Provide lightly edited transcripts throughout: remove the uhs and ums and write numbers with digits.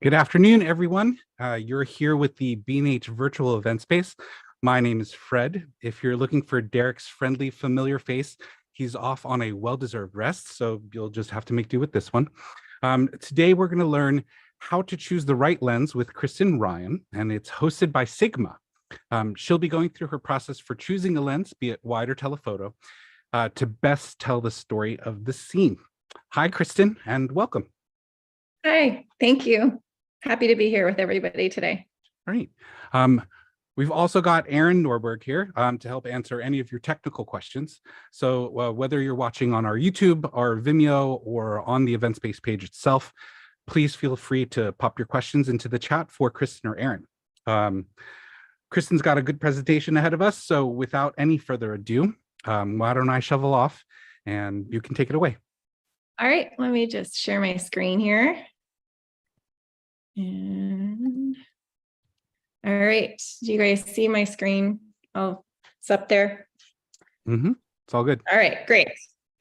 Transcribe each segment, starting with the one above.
Good afternoon, everyone. You're here with the B&H virtual event space. My name is Fred. If you're looking for Derek's friendly, familiar face, he's off on a well-deserved rest, so you'll just have to make do with this one. Today, we're going to learn how to choose the right lens with Kristen Ryan, and it's hosted by Sigma. She'll be going through her process for choosing a lens, be it wide or telephoto, to best tell the story of the scene. Hi, Kristen, and welcome. Hi, thank you. Happy to be here with everybody today. Great. We've also got Aaron Norberg here to help answer any of your technical questions. So whether you're watching on our YouTube, our Vimeo, or on the event space page itself, please feel free to pop your questions into the chat for Kristen or Aaron. Kristen's got a good presentation ahead of us, so without any further ado, why don't I shovel off and you can take it away. All right, let me just share my screen here. And all right, do you guys see my screen? Oh, it's up there. It's all good. All right, great.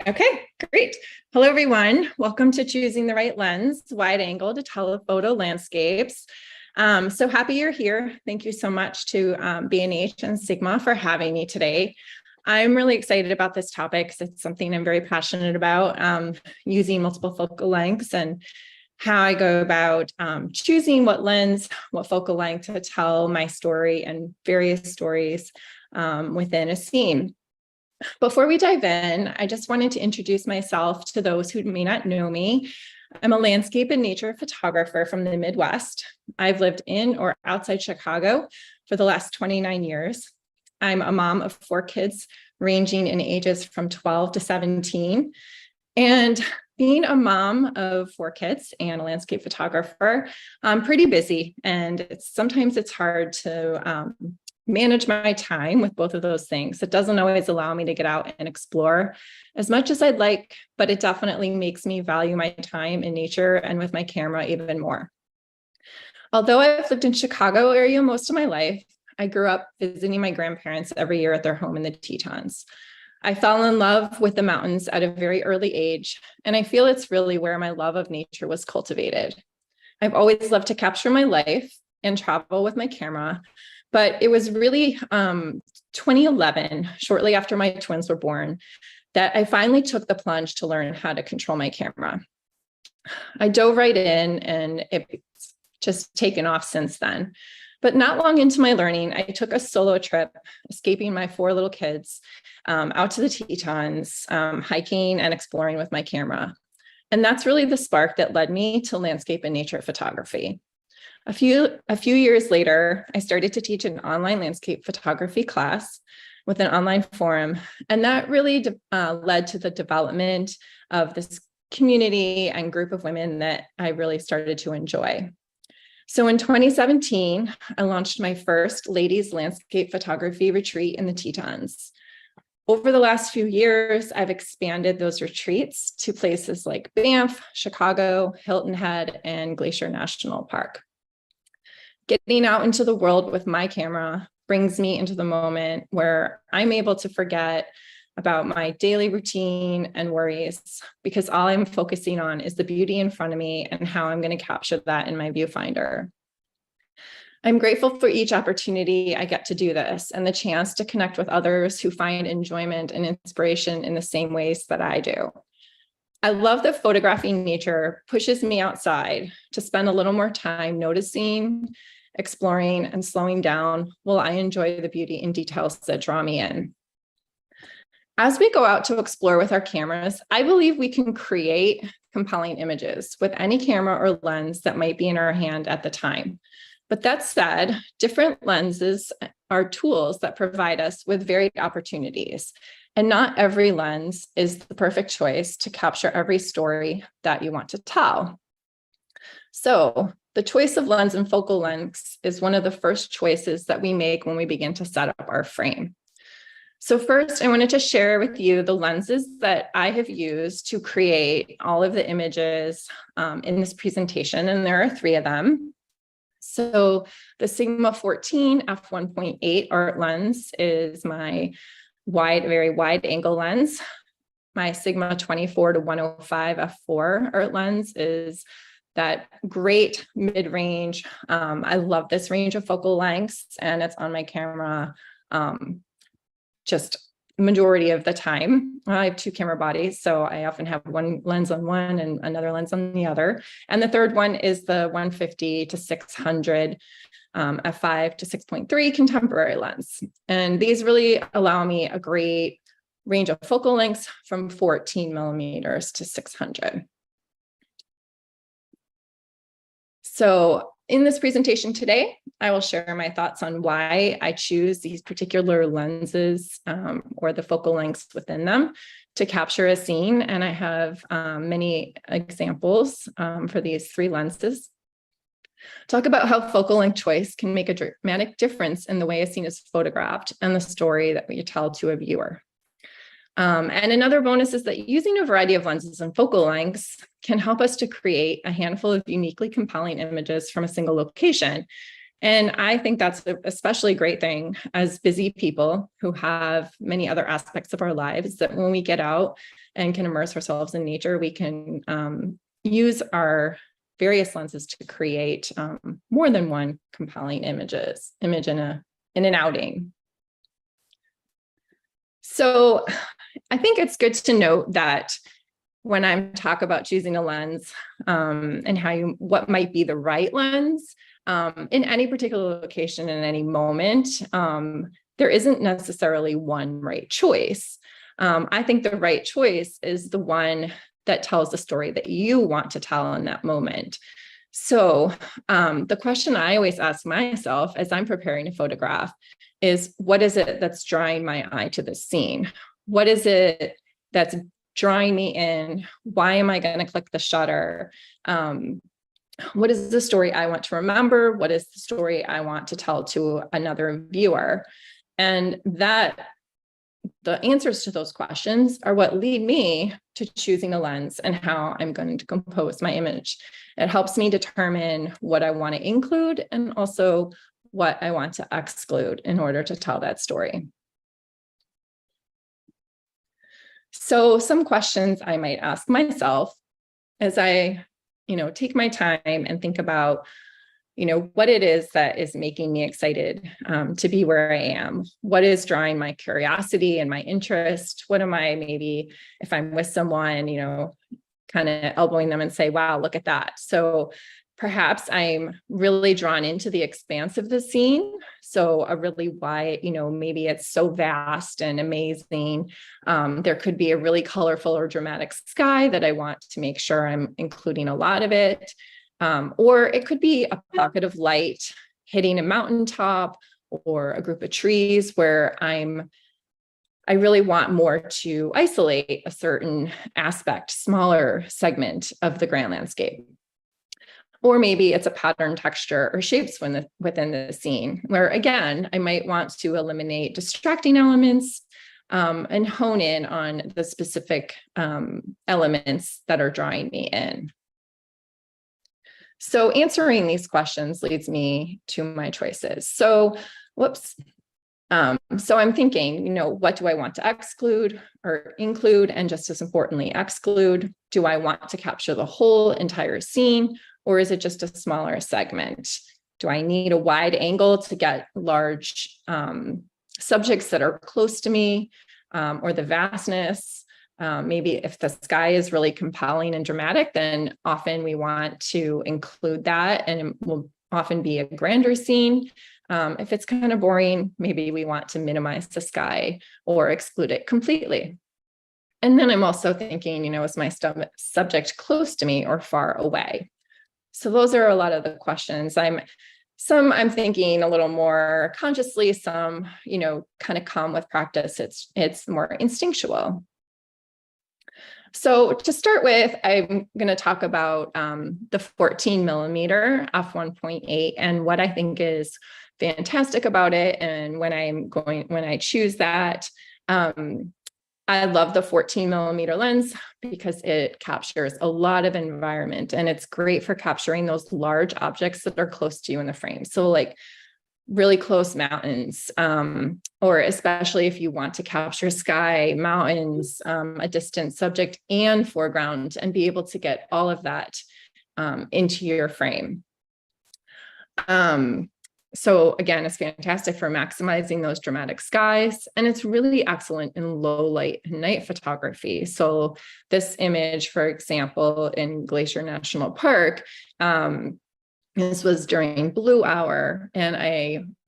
Okay, great. Hello, everyone. Welcome to Choosing the Right Lens, Wide Angle to Telephoto Landscapes. So happy you're here. Thank you so much to B&H and Sigma for having me today. I'm really excited about this topic because it's something I'm very passionate about, using multiple focal lengths and how I go about choosing what lens, what focal length to tell my story and various stories within a scene. Before we dive in, I just wanted to introduce myself to those who may not know me. I'm a landscape and nature photographer from the Midwest. I've lived in or outside Chicago for the last 29 years. I'm a mom of 4 kids ranging in ages from 12 to 17. And being a mom of 4 kids and a landscape photographer, I'm pretty busy, and sometimes it's hard to manage my time with both of those things. It doesn't always allow me to get out and explore as much as I'd like, but it definitely makes me value my time in nature and with my camera even more. Although I've lived in Chicago area most of my life, I grew up visiting my grandparents every year at their home in the Tetons. I fell in love with the mountains at a very early age, and I feel it's really where my love of nature was cultivated. I've always loved to capture my life and travel with my camera, but it was really 2011, shortly after my twins were born, that I finally took the plunge to learn how to control my camera. I dove right in, and it's just taken off since then. But not long into my learning, I took a solo trip, escaping my 4 little kids, out to the Tetons, hiking and exploring with my camera. And that's really the spark that led me to landscape and nature photography. A few years later, I started to teach an online landscape photography class with an online forum. And that really led to the development of this community and group of women that I really started to enjoy. So in 2017, I launched my first ladies landscape photography retreat in the Tetons. Over the last few years, I've expanded those retreats to places like Banff, Chicago, Hilton Head, and Glacier National Park. Getting out into the world with my camera brings me into the moment where I'm able to forget about my daily routine and worries, because all I'm focusing on is the beauty in front of me and how I'm going to capture that in my viewfinder. I'm grateful for each opportunity I get to do this and the chance to connect with others who find enjoyment and inspiration in the same ways that I do. I love that photographing nature pushes me outside to spend a little more time noticing, exploring, and slowing down while I enjoy the beauty and details that draw me in. As we go out to explore with our cameras, I believe we can create compelling images with any camera or lens that might be in our hand at the time. But that said, different lenses are tools that provide us with varied opportunities, and not every lens is the perfect choice to capture every story that you want to tell. So the choice of lens and focal lengths is one of the first choices that we make when we begin to set up our frame. So first, I wanted to share with you the lenses that I have used to create all of the images in this presentation, and there are 3 of them. So the Sigma 14 f1.8 art lens is my very wide angle lens. My Sigma 24 to 105 f4 art lens is that great mid-range. I love this range of focal lengths, and it's on my camera just majority of the time. I have two camera bodies, so I often have one lens on one and another lens on the other. And the third one is the 150 to 600 f5 to 6.3 contemporary lens. And these really allow me a great range of focal lengths from 14 millimeters to 600. So in this presentation today, I will share my thoughts on why I choose these particular lenses or the focal lengths within them to capture a scene. And I have many examples for these three lenses. Talk about how focal length choice can make a dramatic difference in the way a scene is photographed and the story that we tell to a viewer. And another bonus is that using a variety of lenses and focal lengths can help us to create a handful of uniquely compelling images from a single location. And I think that's an especially great thing as busy people who have many other aspects of our lives, that when we get out and can immerse ourselves in nature, we can use our various lenses to create more than one compelling image in an outing. So I think it's good to note that when I'm talking about choosing a lens and what might be the right lens in any particular location in any moment, there isn't necessarily one right choice. I think the right choice is the one that tells the story that you want to tell in that moment. So the question I always ask myself as I'm preparing a photograph is, what is it that's drawing my eye to the scene? What is it that's drawing me in? Why am I going to click the shutter? What is the story I want to remember? What is the story I want to tell to another viewer? And the answers to those questions are what lead me to choosing a lens and how I'm going to compose my image. It helps me determine what I want to include and also what I want to exclude in order to tell that story. So some questions I might ask myself as I, take my time and think about, what it is that is making me excited to be where I am. What is drawing my curiosity and my interest? What am I, maybe if I'm with someone, kind of elbowing them and say, wow, look at that. So perhaps I'm really drawn into the expanse of the scene. So a really wide, maybe it's so vast and amazing. There could be a really colorful or dramatic sky that I want to make sure I'm including a lot of it. Or it could be a pocket of light hitting a mountaintop or a group of trees where I really want more to isolate a certain aspect, smaller segment of the grand landscape. Or maybe it's a pattern, texture, or shapes within the scene, where again, I might want to eliminate distracting elements and hone in on the specific elements that are drawing me in. So answering these questions leads me to my choices. So, so I'm thinking, what do I want to exclude or include? And just as importantly, exclude. Do I want to capture the whole entire scene, or is it just a smaller segment? Do I need a wide angle to get large subjects that are close to me, or the vastness? Maybe if the sky is really compelling and dramatic, then often we want to include that, and it will often be a grander scene. If it's kind of boring, maybe we want to minimize the sky or exclude it completely. And then I'm also thinking, is my subject close to me or far away? So those are a lot of the questions. I'm thinking a little more consciously, some, kind of come with practice. It's more instinctual. So to start with, I'm going to talk about the 14 millimeter f1.8 and what I think is fantastic about it. And when I choose that, I love the 14 millimeter lens because it captures a lot of environment, and it's great for capturing those large objects that are close to you in the frame. So like really close mountains, or especially if you want to capture sky, mountains, a distant subject and foreground, and be able to get all of that into your frame. So again, it's fantastic for maximizing those dramatic skies, and it's really excellent in low light and night photography. So this image, for example, in Glacier National Park, this was during blue hour, and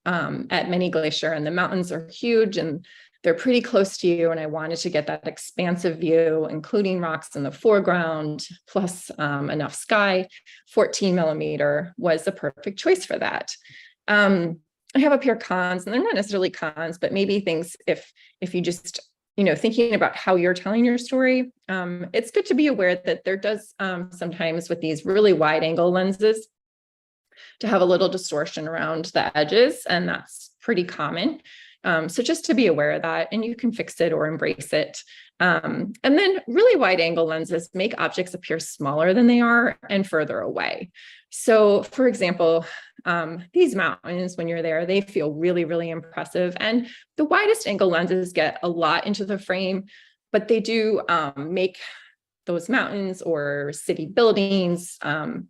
at Mini Glacier, and the mountains are huge and they're pretty close to you. And I wanted to get that expansive view, including rocks in the foreground, plus enough sky. 14 millimeter was the perfect choice for that. I have up here cons, and they're not necessarily cons, but maybe things if you just, thinking about how you're telling your story, it's good to be aware that there does sometimes with these really wide angle lenses to have a little distortion around the edges, and that's pretty common. So just to be aware of that, and you can fix it or embrace it. And then really wide angle lenses make objects appear smaller than they are and further away. So for example, these mountains, when you're there, they feel really, really impressive. And the widest angle lenses get a lot into the frame, but they do make those mountains or city buildings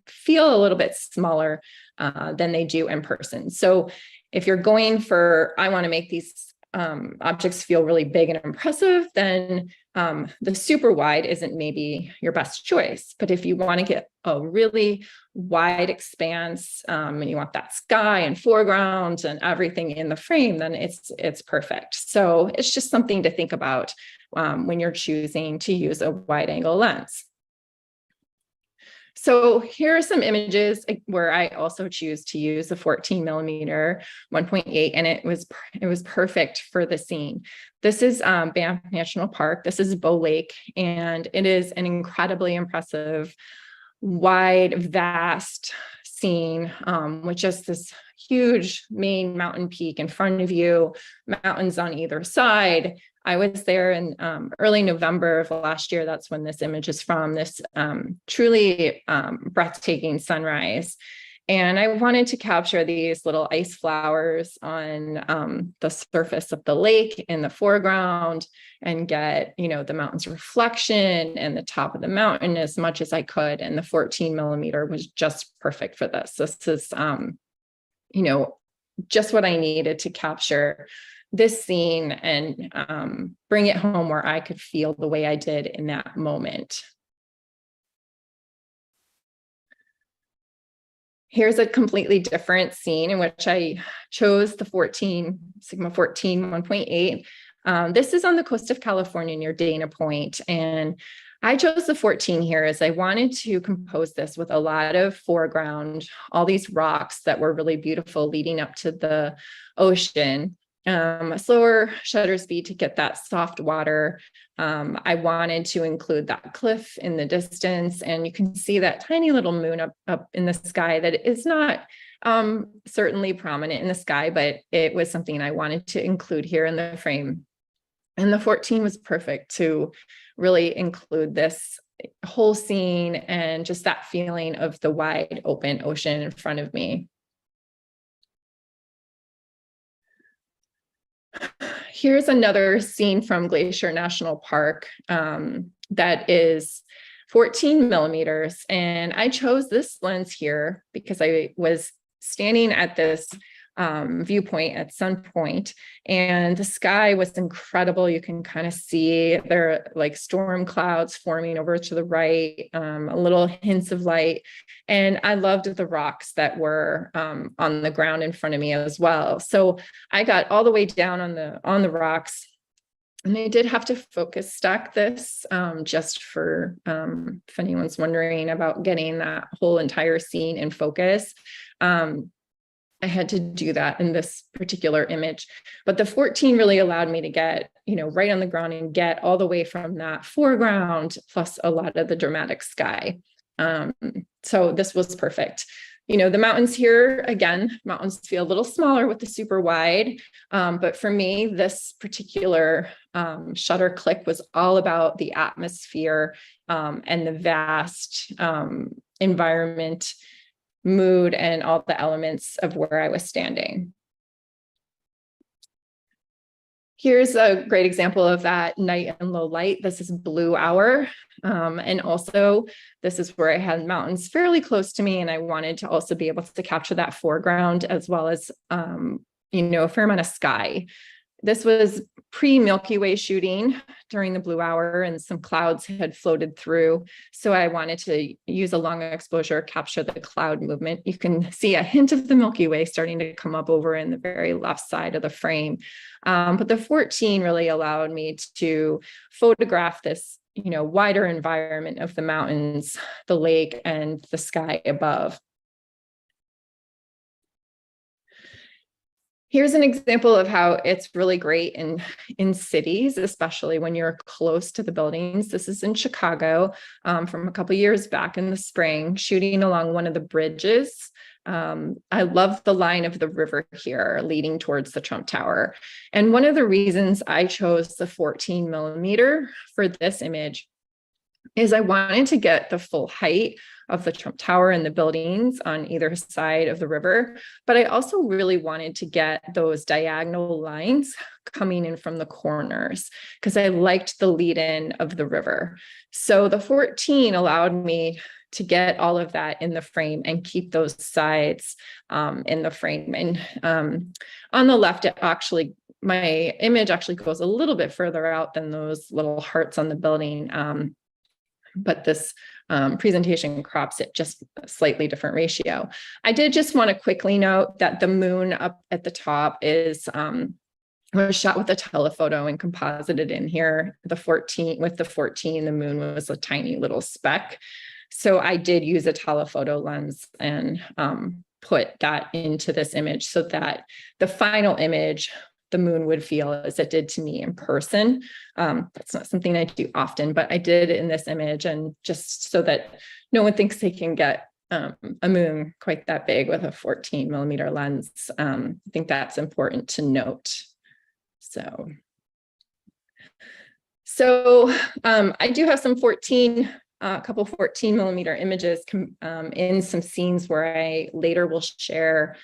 feel a little bit smaller than they do in person. So if you're going for, I want to make these objects feel really big and impressive, then the super wide isn't maybe your best choice. But if you want to get a really wide expanse and you want that sky and foreground and everything in the frame, then it's perfect. So it's just something to think about when you're choosing to use a wide angle lens. So here are some images where I also choose to use a 14 millimeter 1.8, and it was perfect for the scene. This is Banff National Park. This is Bow Lake, and it is an incredibly impressive, wide, vast scene with just this huge main mountain peak in front of you, mountains on either side. I was there in early November of last year. That's when this image is from, this truly breathtaking sunrise. And I wanted to capture these little ice flowers on the surface of the lake in the foreground and get, the mountain's reflection and the top of the mountain as much as I could. And the 14 millimeter was just perfect for this. This is, just what I needed to capture this scene and bring it home where I could feel the way I did in that moment. Here's a completely different scene in which I chose the Sigma 14 1.8. This is on the coast of California near Dana Point. And I chose the 14 here as I wanted to compose this with a lot of foreground, all these rocks that were really beautiful leading up to the ocean. A slower shutter speed to get that soft water. I wanted to include that cliff in the distance, and you can see that tiny little moon up in the sky that is not certainly prominent in the sky, but it was something I wanted to include here in the frame. And the 14 was perfect to really include this whole scene and just that feeling of the wide open ocean in front of me. Here's another scene from Glacier National Park that is 14 millimeters. And I chose this lens here because I was standing at this viewpoint at Sun Point, and the sky was incredible. You can kind of see there are like storm clouds forming over to the right, a little hints of light. And I loved the rocks that were on the ground in front of me as well. So I got all the way down on the rocks, and I did have to focus stack this just for if anyone's wondering about getting that whole entire scene in focus. I had to do that in this particular image, but the 14 really allowed me to get, right on the ground and get all the way from that foreground plus a lot of the dramatic sky. So this was perfect. The mountains here, again, mountains feel a little smaller with the super wide. But for me, this particular shutter click was all about the atmosphere and the vast environment, mood, and all the elements of where I was standing. Here's a great example of that night and low light. This is blue hour. And also this is where I had mountains fairly close to me. And I wanted to also be able to capture that foreground as well as, a fair amount of sky. This was pre-Milky Way shooting during the blue hour, and some clouds had floated through. So I wanted to use a long exposure, capture the cloud movement. You can see a hint of the Milky Way starting to come up over in the very left side of the frame. But the 14 really allowed me to photograph this, wider environment of the mountains, the lake, and the sky above. Here's an example of how it's really great in cities, especially when you're close to the buildings. This is in Chicago from a couple of years back in the spring, shooting along one of the bridges. I love the line of the river here leading towards the Trump Tower. And one of the reasons I chose the 14 millimeter for this image is I wanted to get the full height of the Trump Tower and the buildings on either side of the river. But I also really wanted to get those diagonal lines coming in from the corners because I liked the lead in of the river. So the 14 allowed me to get all of that in the frame and keep those sides in the frame. And on the left, my image actually goes a little bit further out than those little hearts on the building. But this presentation crops it just a slightly different ratio. I did just want to quickly note that the moon up at the top was shot with a telephoto and composited in here. The 14, the moon was a tiny little speck. So I did use a telephoto lens and put that into this image so that the final image, the moon would feel as it did to me in person. That's not something I do often, but I did in this image, and just so that no one thinks they can get a moon quite that big with a 14 millimeter lens. I think that's important to note. So I do have some a couple 14 millimeter images in some scenes where I later will share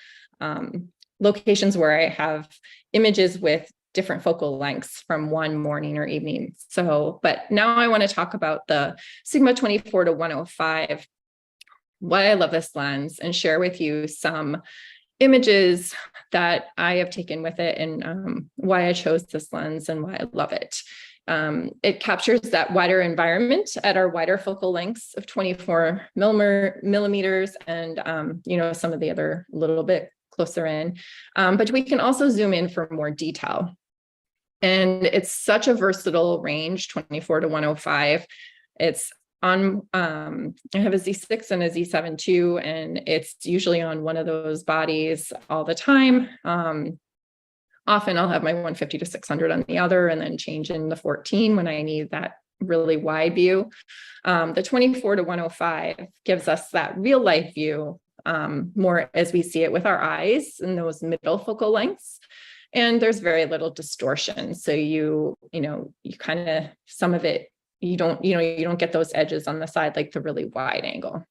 locations where I have images with different focal lengths from one morning or evening. But now I want to talk about the Sigma 24 to 105, why I love this lens, and share with you some images that I have taken with it and why I chose this lens and why I love it. It captures that wider environment at our wider focal lengths of 24 millimeters and, some of the other little bit closer in, but we can also zoom in for more detail. And it's such a versatile range, 24 to 105. It's on, I have a Z6 and a Z7 too, and it's usually on one of those bodies all the time. Often I'll have my 150 to 600 on the other and then change in the 14 when I need that really wide view. The 24 to 105 gives us that real life view more as we see it with our eyes in those middle focal lengths. And there's very little distortion. So you kind of, some of it, you don't get those edges on the side like the really wide angle.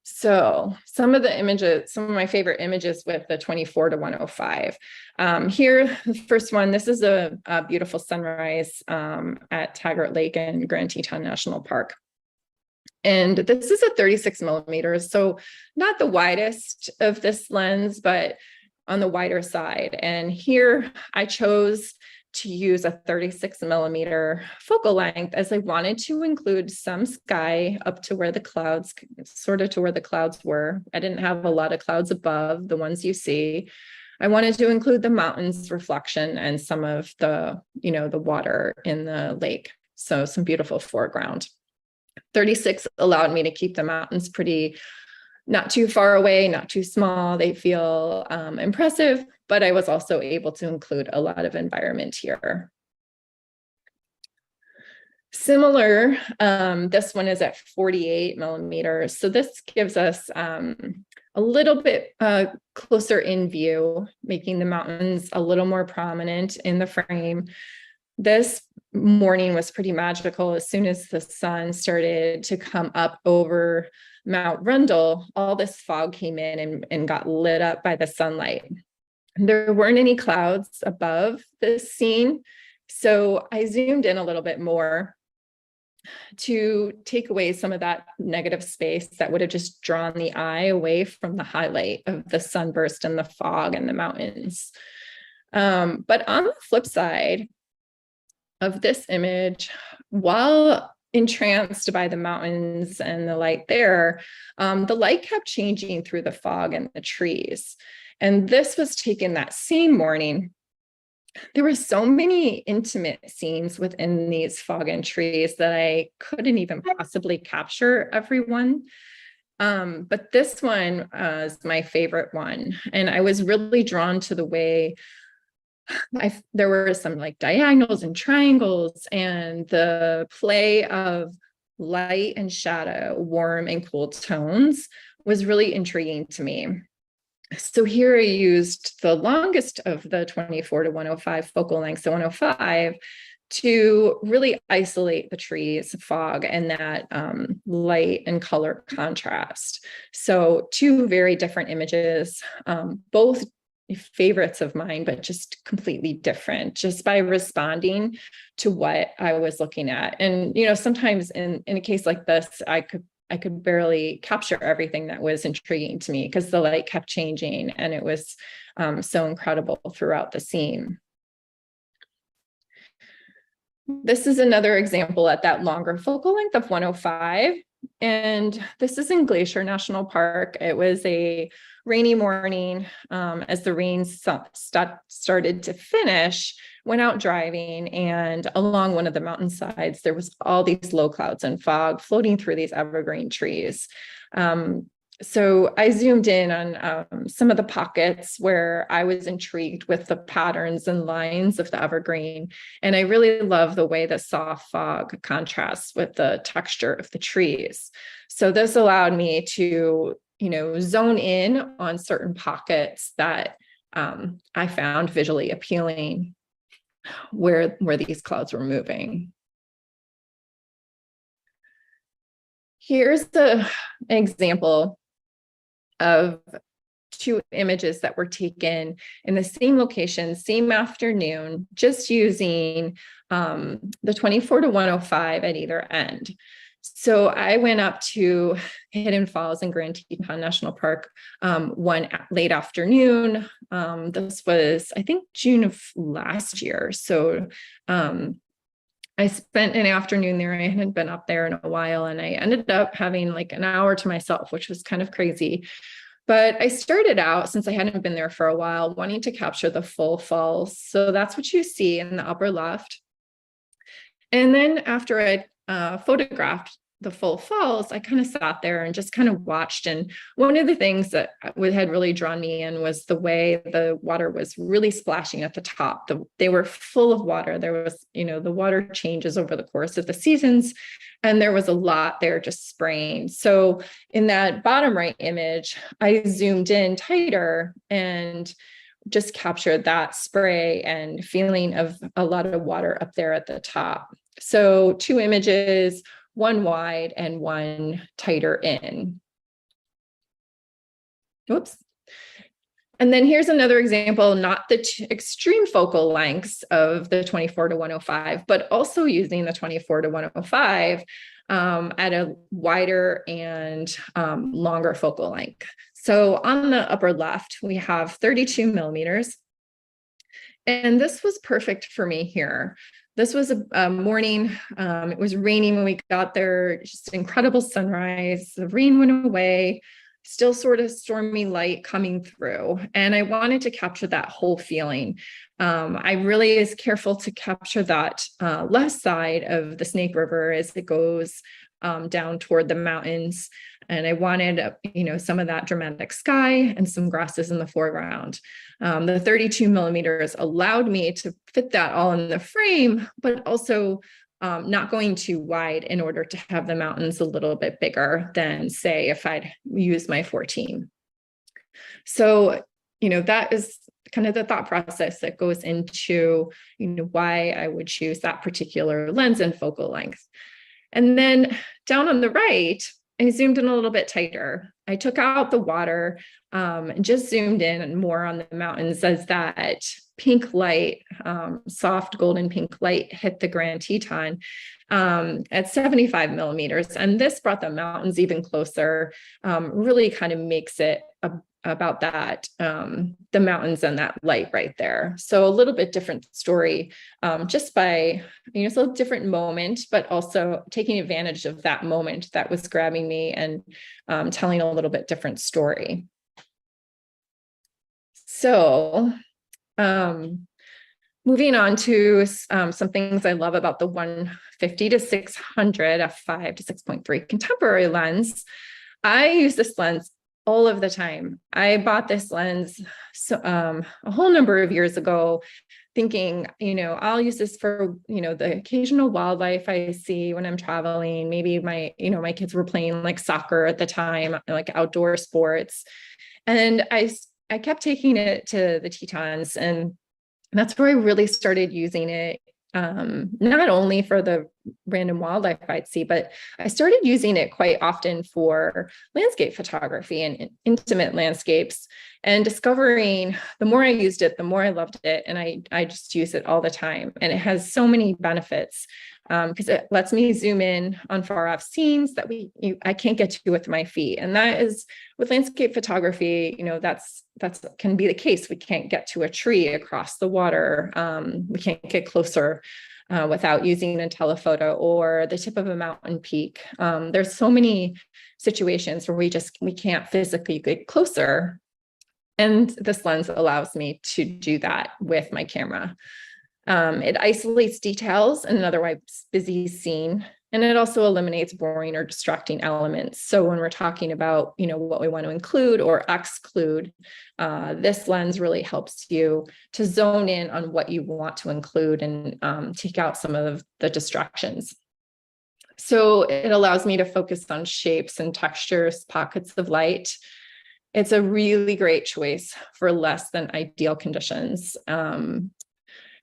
So some of my favorite images with the 24 to 105. Here, the first one, this is a beautiful sunrise at Taggart Lake and Grand Teton National Park. And this is a 36 millimeters, so not the widest of this lens, but on the wider side. And here I chose to use a 36 millimeter focal length as I wanted to include some sky up to where the clouds, sort of to where the clouds were. I didn't have a lot of clouds above the ones you see. I wanted to include the mountains reflection and some of the, the water in the lake. So some beautiful foreground. 36 allowed me to keep the mountains not too far away, not too small. They feel impressive, but I was also able to include a lot of environment here. Similar, this one is at 48 millimeters. So this gives us a little bit closer in view, making the mountains a little more prominent in the frame. This morning was pretty magical. As soon as the sun started to come up over Mount Rundle, all this fog came in and got lit up by the sunlight. There weren't any clouds above this scene, so I zoomed in a little bit more to take away some of that negative space that would have just drawn the eye away from the highlight of the sunburst and the fog and the mountains. But on the flip side of this image, while entranced by the mountains and the light there, the light kept changing through the fog and the trees. And this was taken that same morning. There were so many intimate scenes within these fog and trees that I couldn't even possibly capture everyone. But this one is my favorite one. And I was really drawn to the way there were some like diagonals and triangles, and the play of light and shadow, warm and cool tones was really intriguing to me. So here I used the longest of the 24 to 105 focal length, so 105, to really isolate the trees, fog, and that light and color contrast. So two very different images, both favorites of mine, but just completely different, just by responding to what I was looking at. And, you know, sometimes in a case like this, I could barely capture everything that was intriguing to me because the light kept changing, and it was so incredible throughout the scene. This is another example at that longer focal length of 105. And this is in Glacier National Park. It was a rainy morning as the rain started to finish, went out driving, and along one of the mountainsides, there was all these low clouds and fog floating through these evergreen trees. So I zoomed in on some of the pockets where I was intrigued with the patterns and lines of the evergreen. And I really love the way the soft fog contrasts with the texture of the trees. So this allowed me to, you know, zone in on certain pockets that I found visually appealing where these clouds were moving. Here's an example of two images that were taken in the same location, same afternoon, just using the 24 to 105 at either end. So I went up to Hidden Falls in Grand Teton National Park one late afternoon. This was, I think, June of last year. So I spent an afternoon there. I hadn't been up there in a while, and I ended up having like an hour to myself, which was kind of crazy. But I started out, since I hadn't been there for a while, wanting to capture the full falls. So that's what you see in the upper left. And then after I photographed the full falls, I kind of sat there and just kind of watched. And one of the things that had really drawn me in was the way the water was really splashing at the top. They were full of water. There was, you know, the water changes over the course of the seasons, and there was a lot there just spraying. So in that bottom right image, I zoomed in tighter and just captured that spray and feeling of a lot of water up there at the top. So two images, one wide and one tighter in. Oops. And then here's another example, not the extreme focal lengths of the 24 to 105, but also using the 24 to 105 at a wider and longer focal length. So on the upper left, we have 32 millimeters. And this was perfect for me here. This was a morning, it was raining when we got there, just incredible sunrise. The rain went away, still sort of stormy light coming through. And I wanted to capture that whole feeling. I really is careful to capture that left side of the Snake River as it goes down toward the mountains. And I wanted, you know, some of that dramatic sky and some grasses in the foreground. The 32 millimeters allowed me to fit that all in the frame, but also not going too wide in order to have the mountains a little bit bigger than, say, if I'd used my 14. So, you know, that is kind of the thought process that goes into, you know, why I would choose that particular lens and focal length. And then down on the right, I zoomed in a little bit tighter. I took out the water and just zoomed in more on the mountains as that pink light, soft golden pink light hit the Grand Teton at 75 millimeters. And this brought the mountains even closer, really kind of makes it about that, the mountains and that light right there. So a little bit different story, just by, it's a different moment, but also taking advantage of that moment that was grabbing me and telling a little bit different story. So moving on to some things I love about the 150 to 600 f5 to 6.3 contemporary lens. I use this lens all of the time. I bought this lens a whole number of years ago, thinking, I'll use this for, the occasional wildlife I see when I'm traveling. Maybe my kids were playing like soccer at the time, like outdoor sports. And I kept taking it to the Tetons, and that's where I really started using it. Not only for the random wildlife I'd see, but I started using it quite often for landscape photography and intimate landscapes, and discovering the more I used it, the more I loved it. And I just use it all the time. And it has so many benefits because it lets me zoom in on far off scenes that I can't get to with my feet. And that is with landscape photography, that's can be the case. We can't get to a tree across the water. We can't get closer without using a telephoto, or the tip of a mountain peak. There's so many situations where we can't physically get closer. And this lens allows me to do that with my camera. It isolates details in an otherwise busy scene, and it also eliminates boring or distracting elements. So when we're talking about, what we want to include or exclude, this lens really helps you to zone in on what you want to include and take out some of the distractions. So it allows me to focus on shapes and textures, pockets of light. It's a really great choice for less than ideal conditions. When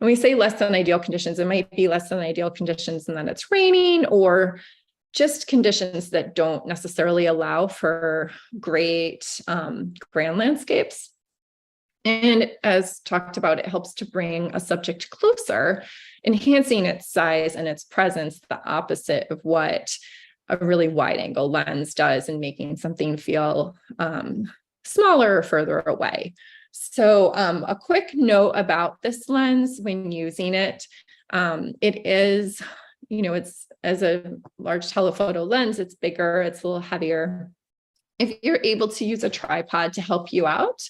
we say less than ideal conditions, it might be less than ideal conditions and then it's raining, or just conditions that don't necessarily allow for great grand landscapes. And as talked about, it helps to bring a subject closer, enhancing its size and its presence, the opposite of what a really wide angle lens does, and making something feel smaller or further away. So a quick note about this lens when using it, it is, it's as a large telephoto lens, it's bigger, it's a little heavier. If you're able to use a tripod to help you out,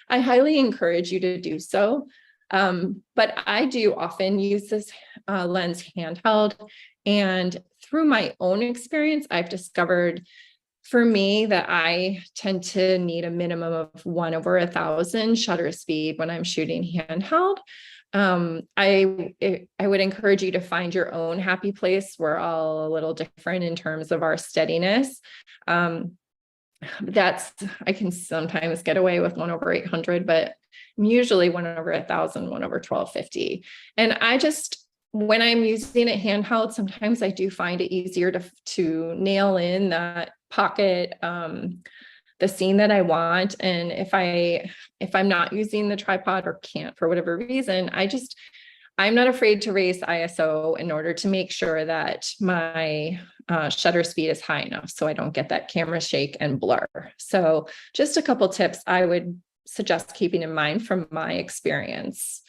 I highly encourage you to do so. But I do often use this lens handheld, and through my own experience, I've discovered for me that I tend to need a minimum of 1/1000 shutter speed when I'm shooting handheld. I would encourage you to find your own happy place. We're all a little different in terms of our steadiness. I can sometimes get away with 1/800, but I'm usually 1/1000, 1/1250. And when I'm using it handheld, sometimes I do find it easier to nail in that pocket, the scene that I want. And if I'm not using the tripod or can't for whatever reason, I'm not afraid to raise the ISO in order to make sure that my shutter speed is high enough so I don't get that camera shake and blur. So just a couple tips I would suggest keeping in mind from my experience.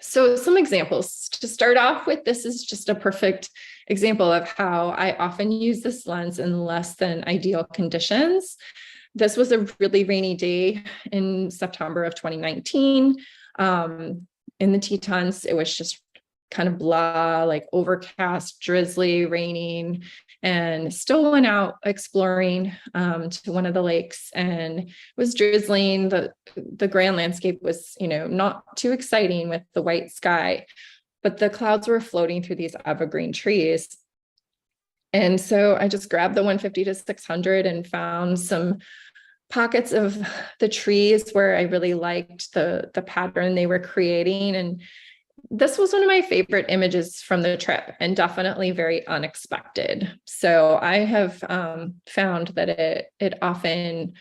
So some examples to start off with. This is just a perfect example of how I often use this lens in less than ideal conditions. This was a really rainy day in September of 2019. In the Tetons, it was just kind of blah, like overcast, drizzly, raining, and still went out exploring to one of the lakes, and it was drizzling. The grand landscape was, not too exciting with the white sky, but the clouds were floating through these evergreen trees. And so I just grabbed the 150 to 600 and found some pockets of the trees where I really liked the pattern they were creating, and this was one of my favorite images from the trip and definitely very unexpected. So I have found that it often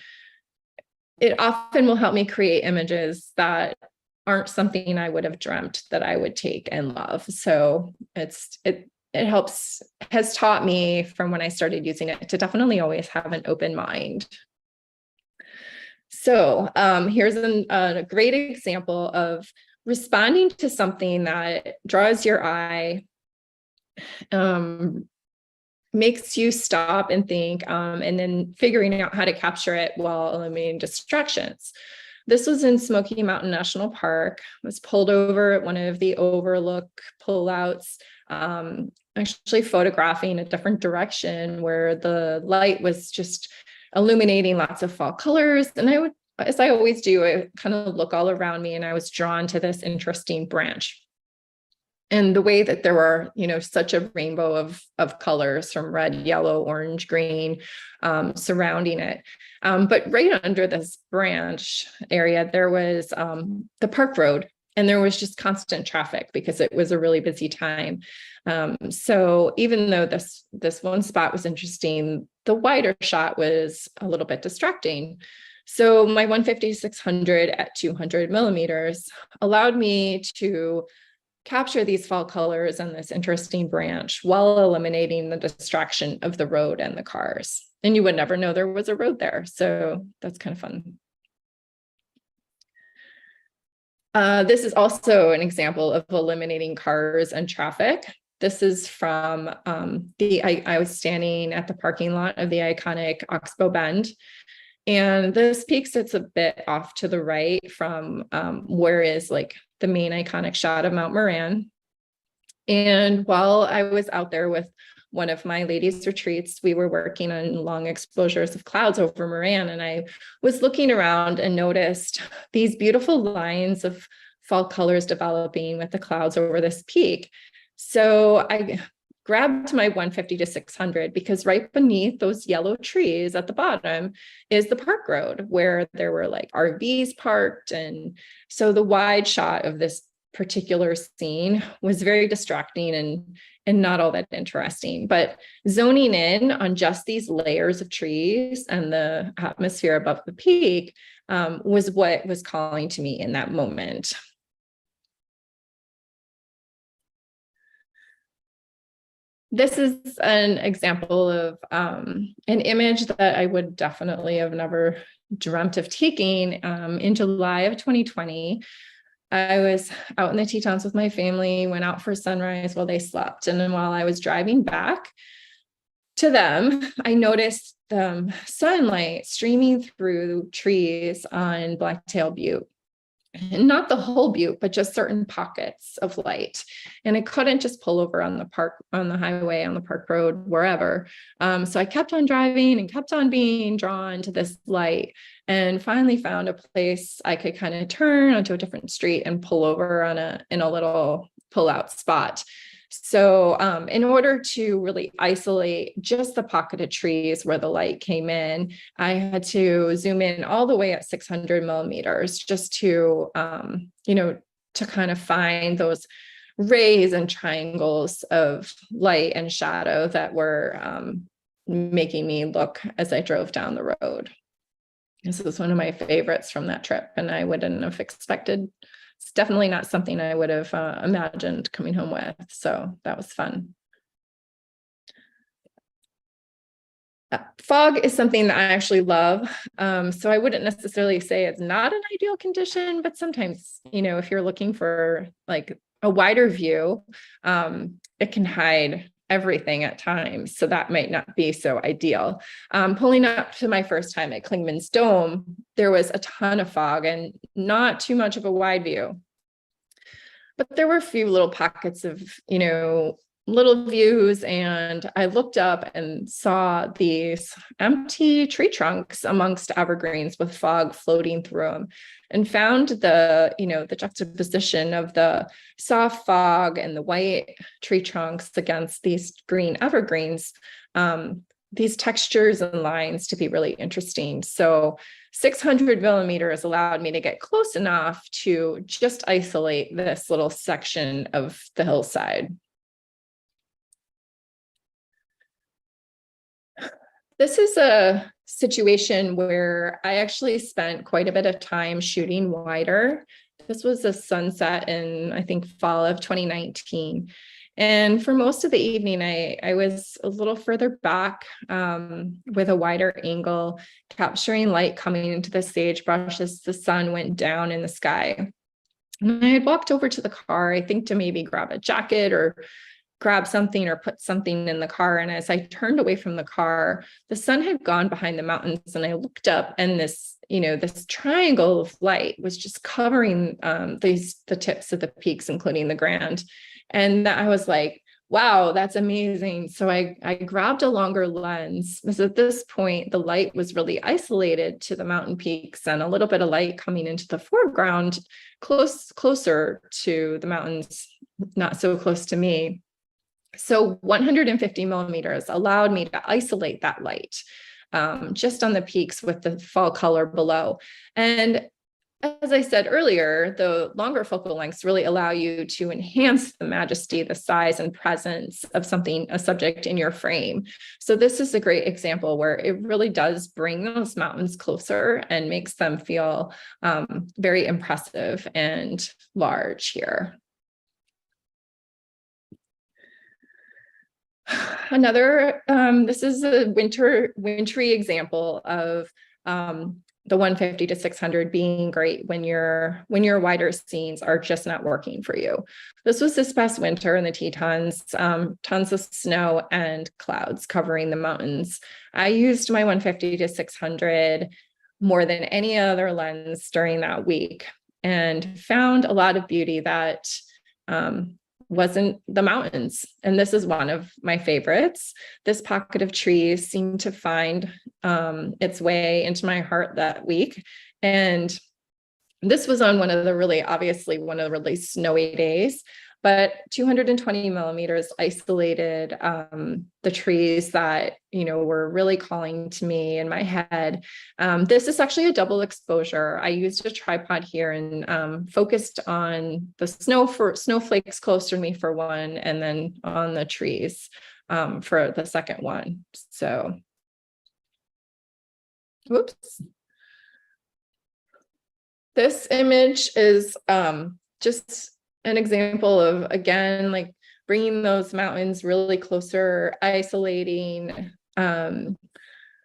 will help me create images that aren't something I would have dreamt that I would take and love. So it has taught me from when I started using it to definitely always have an open mind. So here's a great example of responding to something that draws your eye, makes you stop and think, and then figuring out how to capture it while eliminating distractions. This was in Smoky Mountain National Park. I was pulled over at one of the overlook pullouts, actually photographing a different direction where the light was just illuminating lots of fall colors. And I would, as I always do, I kind of look all around me, and I was drawn to this interesting branch. And the way that there were, such a rainbow of colors from red, yellow, orange, green, surrounding it. But right under this branch area, there was the park road, and there was just constant traffic because it was a really busy time. So even though this one spot was interesting, the wider shot was a little bit distracting. So my 150-600 at 200 millimeters allowed me to capture these fall colors and this interesting branch while eliminating the distraction of the road and the cars. And you would never know there was a road there. So that's kind of fun. This is also an example of eliminating cars and traffic. This is from I was standing at the parking lot of the iconic Oxbow Bend. And this peak sits a bit off to the right from where is like the main iconic shot of Mount Moran. And while I was out there with one of my ladies' retreats, we were working on long exposures of clouds over Moran. And I was looking around and noticed these beautiful lines of fall colors developing with the clouds over this peak. So I grabbed my 150-600 because right beneath those yellow trees at the bottom is the park road where there were like RVs parked. And so the wide shot of this particular scene was very distracting and not all that interesting. But zoning in on just these layers of trees and the atmosphere above the peak was what was calling to me in that moment. This is an example of an image that I would definitely have never dreamt of taking. In July of 2020, I was out in the Tetons with my family, went out for sunrise while they slept. And then while I was driving back to them, I noticed sunlight streaming through trees on Blacktail Butte. And not the whole butte, but just certain pockets of light. And I couldn't just pull over on the highway, on the park road, wherever. So I kept on driving and kept on being drawn to this light, and finally found a place I could kind of turn onto a different street and pull over in a little pull-out spot. So in order to really isolate just the pocket of trees where the light came in, I had to zoom in all the way at 600 millimeters just to, to kind of find those rays and triangles of light and shadow that were making me look as I drove down the road. This was one of my favorites from that trip, and I wouldn't have expected. It's definitely not something I would have imagined coming home with. So that was fun. Fog is something that I actually love. So I wouldn't necessarily say it's not an ideal condition, but sometimes, if you're looking for like a wider view, it can hide everything at times. So that might not be so ideal. Pulling up to my first time at Klingman's Dome, there was a ton of fog and not too much of a wide view. But there were a few little pockets of, little views, and I looked up and saw these empty tree trunks amongst evergreens with fog floating through them, and found the juxtaposition of the soft fog and the white tree trunks against these green evergreens these textures and lines to be really interesting. So 600 millimeters allowed me to get close enough to just isolate this little section of the hillside. This is a situation where I actually spent quite a bit of time shooting wider. This was a sunset in, I think, fall of 2019. And for most of the evening, I was a little further back with a wider angle, capturing light coming into the sagebrush as the sun went down in the sky. And I had walked over to the car, I think, to maybe grab a jacket or grab something or put something in the car. And as I turned away from the car, the sun had gone behind the mountains, and I looked up, and this triangle of light was just covering the tips of the peaks, including the Grand. And I was like, wow, that's amazing. So I grabbed a longer lens, because at this point, the light was really isolated to the mountain peaks, and a little bit of light coming into the foreground, closer to the mountains, not so close to me. So 150 millimeters allowed me to isolate that light just on the peaks with the fall color below. And as I said earlier, the longer focal lengths really allow you to enhance the majesty, the size and presence of a subject in your frame. So this is a great example where it really does bring those mountains closer and makes them feel very impressive and large here. This is a wintry example of the 150 to 600 being great when your wider scenes are just not working for you. This was this past winter in the Tetons, tons of snow and clouds covering the mountains. I used my 150 to 600 more than any other lens during that week, and found a lot of beauty that wasn't the mountains. And this is one of my favorites. This pocket of trees seemed to find its way into my heart that week. And this was on one of the really snowy days, but 220 millimeters isolated the trees that, were really calling to me in my head. This is actually a double exposure. I used a tripod here and focused on the snowflakes closer to me for one, and then on the trees for the second one. So, whoops. This image is just an example of, again, like bringing those mountains really closer, isolating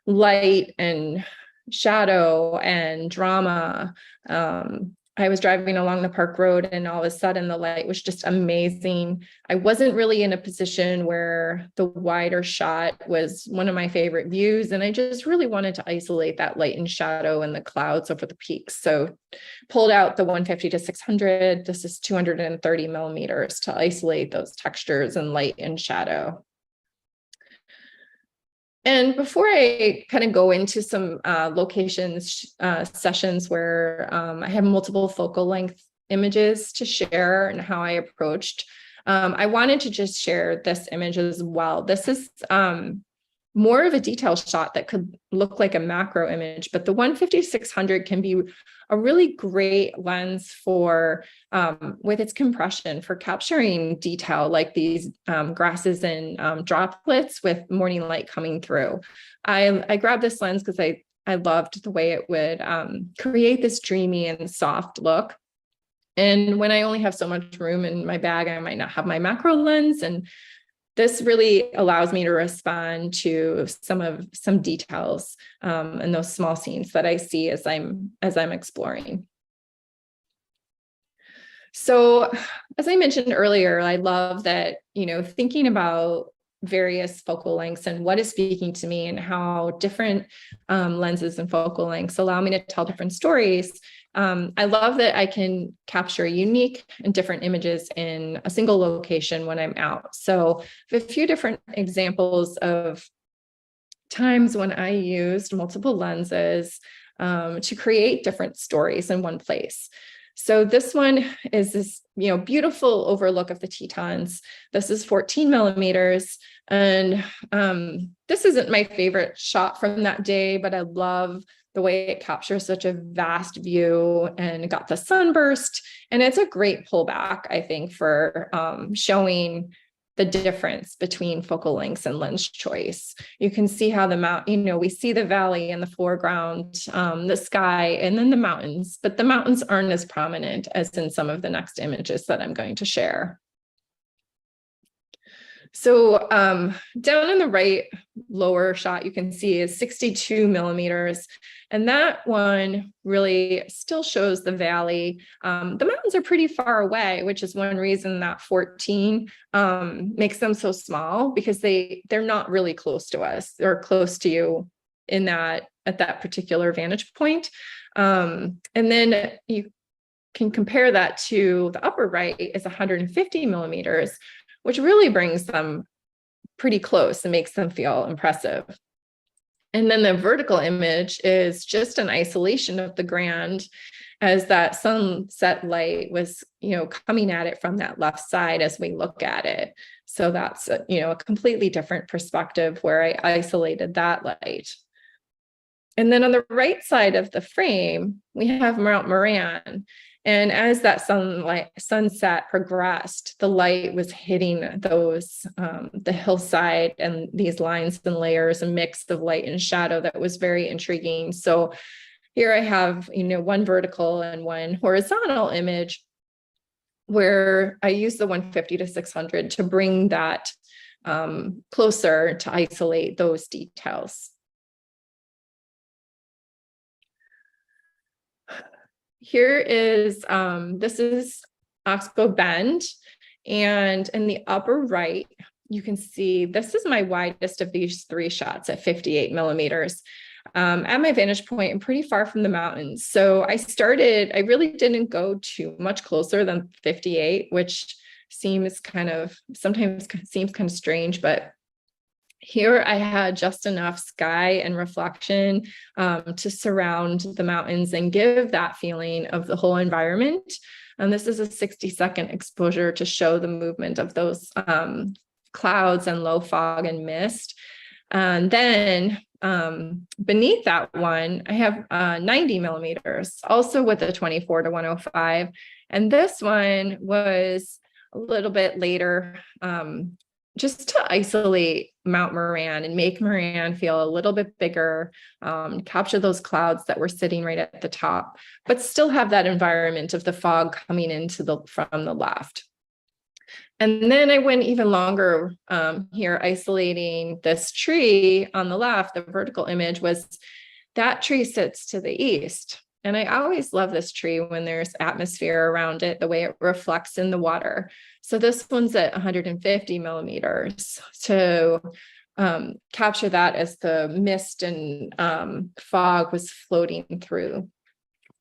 light and shadow and drama. I was driving along the park road, and all of a sudden the light was just amazing. I wasn't really in a position where the wider shot was one of my favorite views, and I just really wanted to isolate that light and shadow and the clouds over the peaks. So pulled out the 150 to 600. This is 230 millimeters to isolate those textures and light and shadow. And before I kind of go into some sessions where I have multiple focal length images to share and how I approached, I wanted to just share this image as well. This is more of a detail shot that could look like a macro image, but the 150-600 can be a really great lens for, with its compression, for capturing detail like these grasses and droplets with morning light coming through. I grabbed this lens because I loved the way it would create this dreamy and soft look. And when I only have so much room in my bag, I might not have my macro lens, and this really allows me to respond to some details and those small scenes that I see as I'm exploring. So, as I mentioned earlier, I love that, thinking about various focal lengths and what is speaking to me, and how different lenses and focal lengths allow me to tell different stories. I love that I can capture unique and different images in a single location when I'm out. So a few different examples of times when I used multiple lenses to create different stories in one place. So this one is this, beautiful overlook of the Tetons. This is 14 millimeters. And this isn't my favorite shot from that day, but I love the way it captures such a vast view and got the sunburst. And it's a great pullback, I think, for showing the difference between focal lengths and lens choice. You can see how the mountain, we see the valley in the foreground, the sky, and then the mountains, but the mountains aren't as prominent as in some of the next images that I'm going to share. So down in the right lower shot, you can see is 62 millimeters. And that one really still shows the valley. The mountains are pretty far away, which is one reason that 14 makes them so small, because they're not really close to us. They're close to you at that particular vantage point. And then you can compare that to the upper right is 150 millimeters, which really brings them pretty close and makes them feel impressive. And then the vertical image is just an isolation of the Grand, as that sunset light was, coming at it from that left side as we look at it. So that's, a completely different perspective where I isolated that light. And then on the right side of the frame, we have Mount Moran. And as that sunset progressed, the light was hitting those, the hillside and these lines and layers, a mix of light and shadow that was very intriguing. So here I have, one vertical and one horizontal image where I use the 150 to 600 to bring that closer to isolate those details. Here is, this is Oxbow Bend, and in the upper right, you can see this is my widest of these three shots at 58 millimeters. At my vantage point, I'm pretty far from the mountains. So I really didn't go too much closer than 58, which sometimes seems kind of strange, but here I had just enough sky and reflection to surround the mountains and give that feeling of the whole environment. And this is a 60-second exposure to show the movement of those clouds and low fog and mist. And then beneath that one, I have 90 millimeters, also with a 24 to 105. And this one was a little bit later, just to isolate Mount Moran and make Moran feel a little bit bigger, capture those clouds that were sitting right at the top, but still have that environment of the fog coming from the left. And then I went even longer here, isolating this tree on the left. The vertical image was that tree sits to the east. And I always love this tree when there's atmosphere around it, the way it reflects in the water. So this one's at 150 millimeters to capture that as the mist and fog was floating through.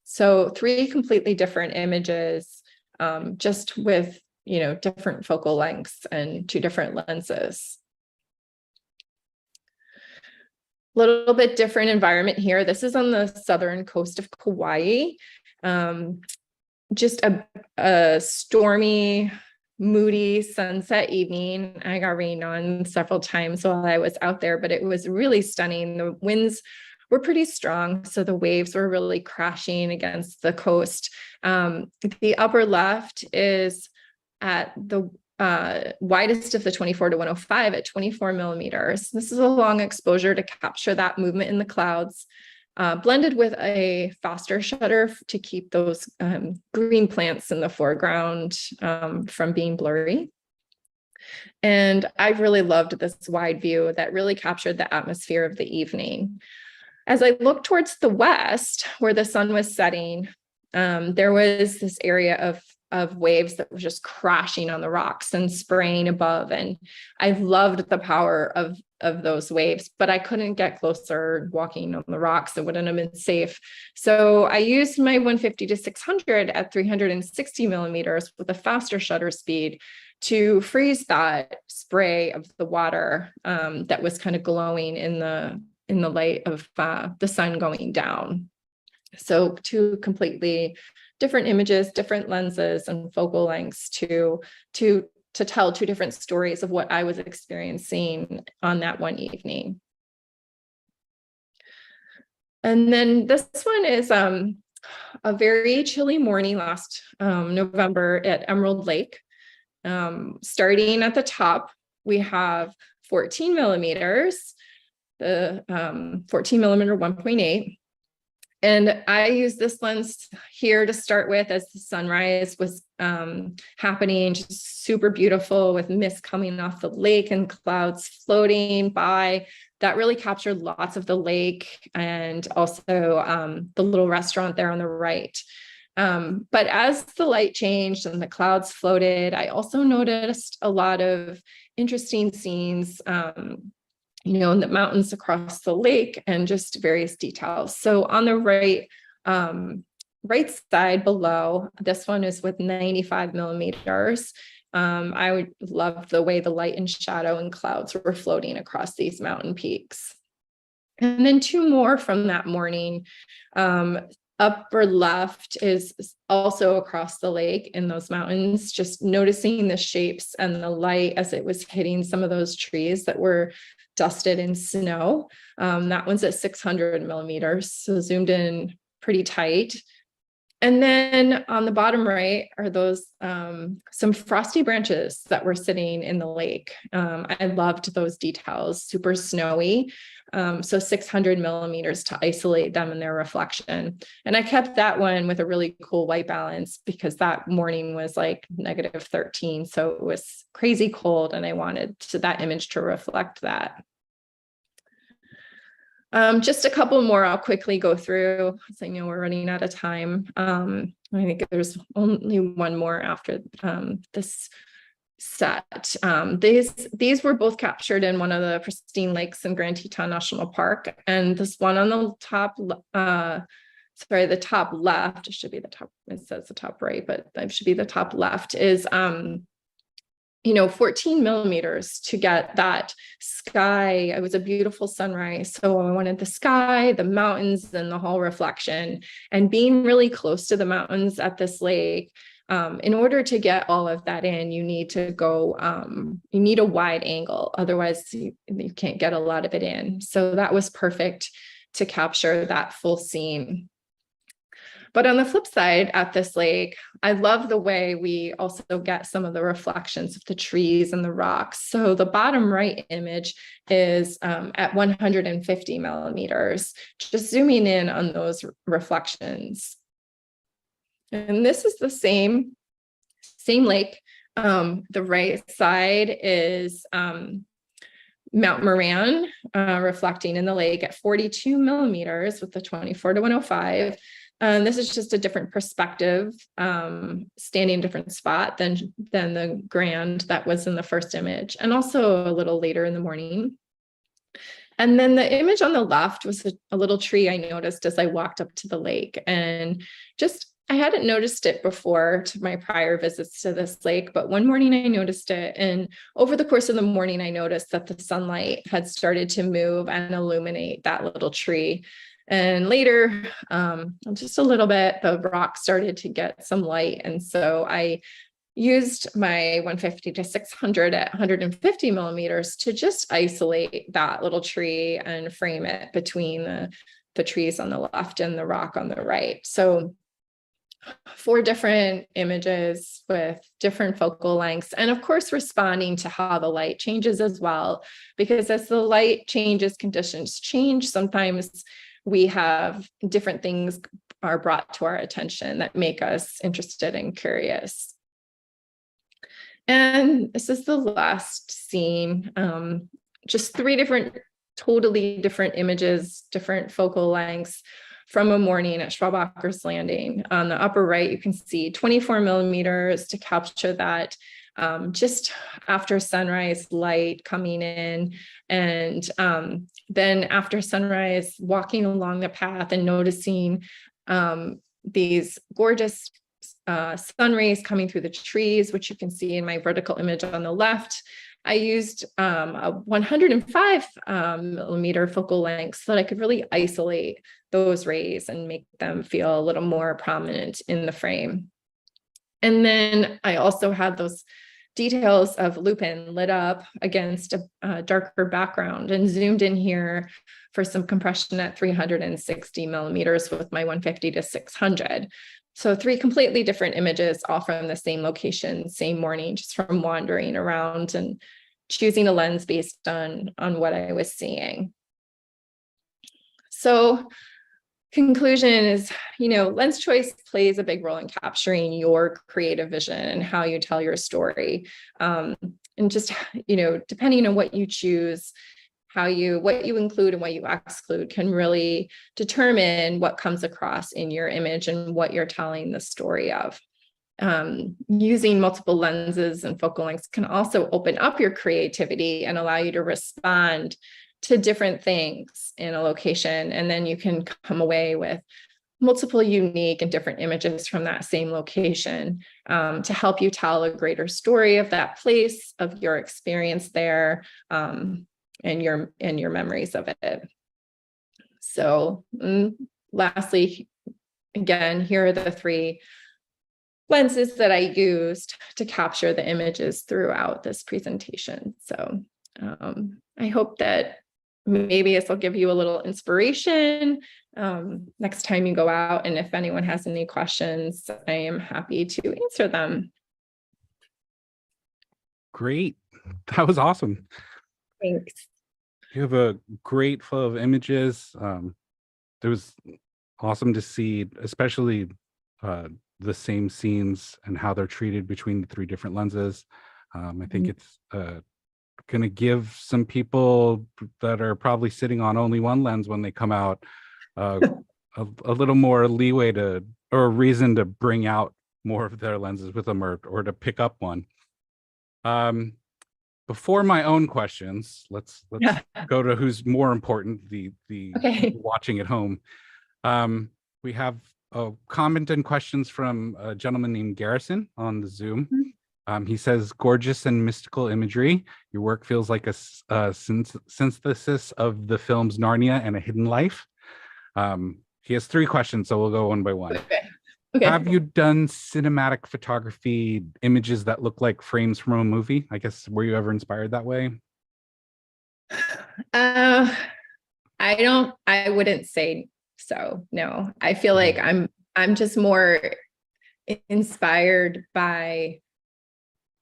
So 3 completely different images, just with, different focal lengths and 2 different lenses. Little bit different environment here. This is on the southern coast of Kauai. Just a stormy, moody sunset evening. I got rained on several times while I was out there, but it was really stunning. The winds were pretty strong, so the waves were really crashing against the coast. The upper left is at the widest of the 24 to 105 at 24 millimeters. This is a long exposure to capture that movement in the clouds, blended with a faster shutter to keep those green plants in the foreground from being blurry. And I really loved this wide view that really captured the atmosphere of the evening. As I looked towards the west, where the sun was setting, there was this area of waves that were just crashing on the rocks and spraying above. And I loved the power of those waves, but I couldn't get closer walking on the rocks. It wouldn't have been safe. So I used my 150 to 600 at 360 millimeters with a faster shutter speed to freeze that spray of the water that was kind of glowing in the light of the sun going down. So 2 completely different images, different lenses and focal lengths to tell two different stories of what I was experiencing on that one evening. And then this one is a very chilly morning last November at Emerald Lake. Starting at the top, we have 14 millimeters, the 14 millimeter 1.8. And I use this lens here to start with as the sunrise was happening, just super beautiful with mist coming off the lake and clouds floating by. That really captured lots of the lake and also the little restaurant there on the right. But as the light changed and the clouds floated, I also noticed a lot of interesting scenes, in the mountains across the lake and just various details. So on the right side below, this one is with 95 millimeters. I would love the way the light and shadow and clouds were floating across these mountain peaks. And then two more from that morning. Upper left is also across the lake in those mountains, just noticing the shapes and the light as it was hitting some of those trees that were dusted in snow. That one's at 600 millimeters, so zoomed in pretty tight. And then on the bottom right are those some frosty branches that were sitting in the lake. I loved those details, super snowy. So 600 millimeters to isolate them in their reflection. And I kept that one with a really cool white balance because that morning was like -13. So it was crazy cold and I wanted that image to reflect that. Just a couple more I'll quickly go through because I know we're running out of time. I think there's only one more after this set. These were both captured in one of the pristine lakes in Grand Teton National Park. And this one on the top, the top left, it should be the top, it says the top right, but it should be the top left is 14 millimeters to get that sky. It was a beautiful sunrise. So I wanted the sky, the mountains, and the whole reflection. And being really close to the mountains at this lake, in order to get all of that in, you need to go, you need a wide angle. Otherwise, you can't get a lot of it in. So that was perfect to capture that full scene. But on the flip side at this lake, I love the way we also get some of the reflections of the trees and the rocks. So the bottom right image is at 150 millimeters, just zooming in on those reflections. And this is the same lake. The right side is Mount Moran reflecting in the lake at 42 millimeters with the 24-105. This is just a different perspective, standing in a different spot than the grand that was in the first image, and also a little later in the morning. And then the image on the left was a little tree I noticed as I walked up to the lake, and I hadn't noticed it before to my prior visits to this lake, but one morning I noticed it. And over the course of the morning, I noticed that the sunlight had started to move and illuminate that little tree. And later, just a little bit, the rock started to get some light. And so I used my 150 to 600 at 150 millimeters to just isolate that little tree and frame it between the trees on the left and the rock on the right. So 4 different images with different focal lengths, and of course responding to how the light changes as well, because as the light changes, conditions change. Sometimes we have different things are brought to our attention that make us interested and curious. And this is the last scene, just 3 totally different images, different focal lengths from a morning at Schwabacker's Landing. On the upper right, you can see 24 millimeters to capture that just after sunrise light coming in. And then after sunrise, walking along the path and noticing these gorgeous sun rays coming through the trees, which you can see in my vertical image on the left. I used a 105 millimeter focal length so that I could really isolate those rays and make them feel a little more prominent in the frame. And then I also had those details of lupin lit up against a darker background and zoomed in here for some compression at 360 millimeters with my 150 to 600. So 3 completely different images, all from the same location, same morning, just from wandering around and choosing a lens based on what I was seeing. So conclusion is, lens choice plays a big role in capturing your creative vision and how you tell your story. And just, depending on what you choose, what you include and what you exclude can really determine what comes across in your image and what you're telling the story of. Using multiple lenses and focal lengths can also open up your creativity and allow you to respond to different things in a location. And then you can come away with multiple unique and different images from that same location to help you tell a greater story of that place, of your experience there, and your memories of it. So lastly, again, here are the 3 lenses that I used to capture the images throughout this presentation. So I hope that maybe this will give you a little inspiration next time you go out. And if anyone has any questions, I am happy to answer them. Great. That was awesome. Thanks. You have a great flow of images. It was awesome to see, especially the same scenes and how they're treated between the 3 different lenses. I think it's going to give some people that are probably sitting on only one lens when they come out a little more leeway or a reason to bring out more of their lenses with them or to pick up one. Before my own questions, let's go to who's more important, the Okay. watching at home. We have a comment and questions from a gentleman named Garrison on the Zoom. He says, gorgeous and mystical imagery. Your work feels like a synthesis of the films Narnia and A Hidden Life. He has 3 questions, so we'll go one by one. Okay. Have you done cinematic photography images that look like frames from a movie? I guess, were you ever inspired that way? I wouldn't say so. No, I feel like I'm just more inspired by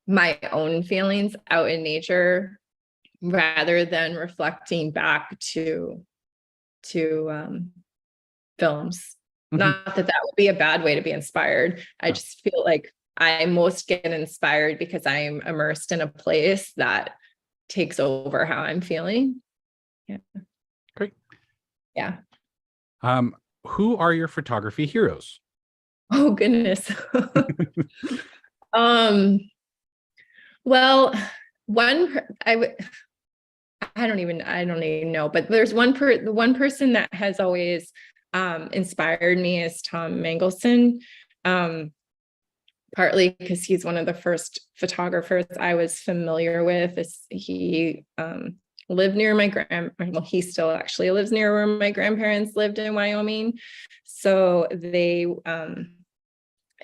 my own feelings out in nature rather than reflecting back to films. Not that would be a bad way to be inspired. I just feel like I most get inspired because I'm immersed in a place that takes over how I'm feeling. Yeah. Great. Yeah. Who are your photography heroes? Oh, goodness. Well, I don't even know, but there's one person that has always inspired me is Tom Mangelson, partly because he's one of the first photographers I was familiar with. He lived near he still actually lives near where my grandparents lived in Wyoming. So I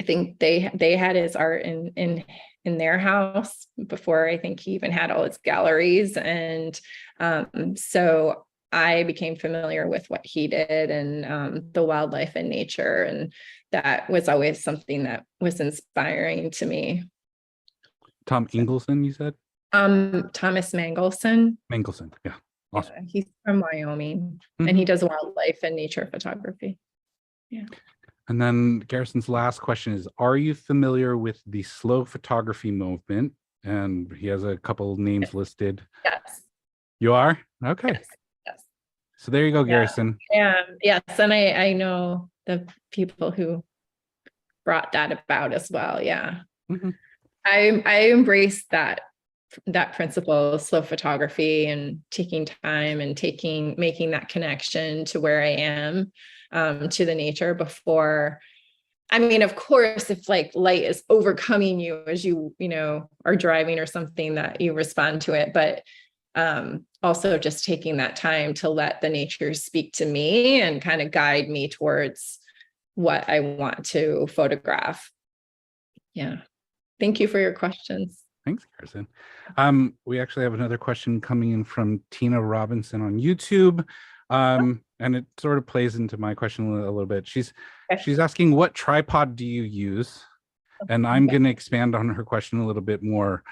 think they had his art in their house before I think he even had all his galleries. And so I became familiar with what he did and the wildlife and nature. And that was always something that was inspiring to me. Tom Ingelson, you said? Thomas Mangelson. Mangelson, yeah. Awesome. Yeah, he's from Wyoming and he does wildlife and nature photography. Yeah. And then Garrison's last question is, are you familiar with the slow photography movement? And he has a couple names listed. Yes. You are? Okay. Yes. So there you go, Garrison. Yeah. Yes. And I know the people who brought that about as well. Yeah. I embrace that principle of slow photography and taking time and making that connection to where I am, to the nature before I mean, of course, if like light is overcoming you as you know, are driving or something, that you respond to it. But also just taking that time to let the nature speak to me and kind of guide me towards what I want to photograph. Yeah. Thank you for your questions. Thanks, Kristen. We actually have another question coming in from Tina Robinson on YouTube. And it sort of plays into my question a little bit. She's asking, what tripod do you use? And I'm going to expand on her question a little bit more.